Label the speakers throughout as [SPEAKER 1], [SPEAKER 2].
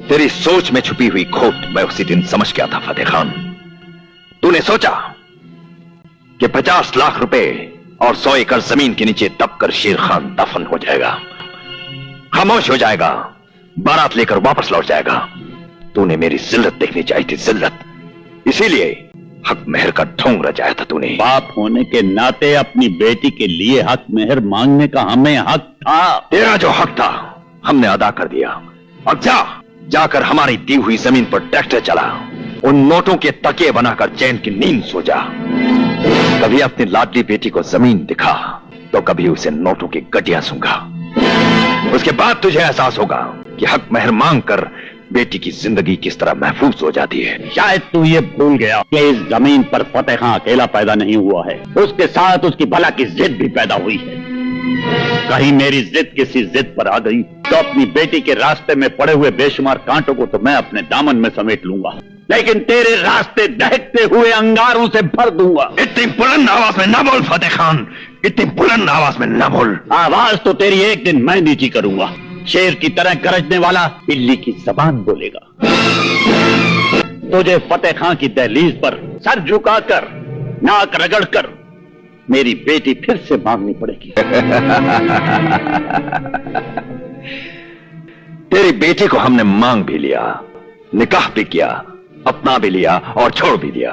[SPEAKER 1] तेरी सोच में छुपी हुई खोट मैं उसी दिन समझ गया था फतेह खान। तूने सोचा कि 50 लाख रुपए और 100 एकड़ जमीन के नीचे दबकर शेर खान दफन हो जाएगा, खामोश हो जाएगा, बारात लेकर वापस लौट जाएगा। तूने मेरी जिल्लत देखनी चाहिए थी, जिल्लत। इसीलिए हक मेहर का ढोंग रचाया था तूने।
[SPEAKER 2] बाप होने के नाते अपनी बेटी के लिए हक मेहर मांगने का हमें हक था।
[SPEAKER 1] तेरा जो हक था हमने अदा कर दिया। अब जाकर हमारी दी हुई जमीन पर ट्रैक्टर चला, उन नोटों के तकिए बनाकर चैन की नींद सो जा। कभी अपनी लाडली बेटी को जमीन दिखा तो कभी उसे नोटों की गड्डियां सूंघा। उसके बाद तुझे एहसास होगा कि हक मेहर मांग कर बेटी की जिंदगी किस तरह महफूज हो जाती है।
[SPEAKER 2] शायद तू ये भूल गया कि इस जमीन पर फतेह खां अकेला पैदा नहीं हुआ है, उसके साथ उसकी भला की जिद भी पैदा हुई है। कहीं मेरी जिद किसी जिद पर आ गई तो अपनी बेटी के रास्ते में पड़े हुए बेशुमार कांटों को तो मैं अपने दामन में समेट लूंगा, लेकिन तेरे रास्ते दहकते हुए अंगारों से भर दूंगा।
[SPEAKER 1] इतनी बुलंद आवाज में ना बोल फतेह खान, इतनी बुलंद आवाज में ना बोल।
[SPEAKER 2] आवाज तो तेरी एक दिन मैं नीची करूंगा। शेर की तरह गरजने वाला बिल्ली की जबान बोलेगा। तुझे फतेह खां की दहलीज पर सर झुकाकर, नाक रगड़कर मेरी बेटी फिर से मांगनी पड़ेगी।
[SPEAKER 1] तेरी बेटी को हमने मांग भी लिया, निकाह भी किया, अपना भी लिया और छोड़ भी दिया।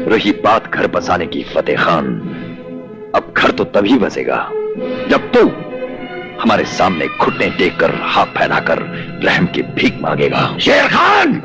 [SPEAKER 1] रही बात घर बसाने की फतेह खान, अब घर तो तभी बसेगा जब तू हमारे सामने घुटने टेक कर, हाथ फैलाकर रहम की भीख मांगेगा। शेर खान!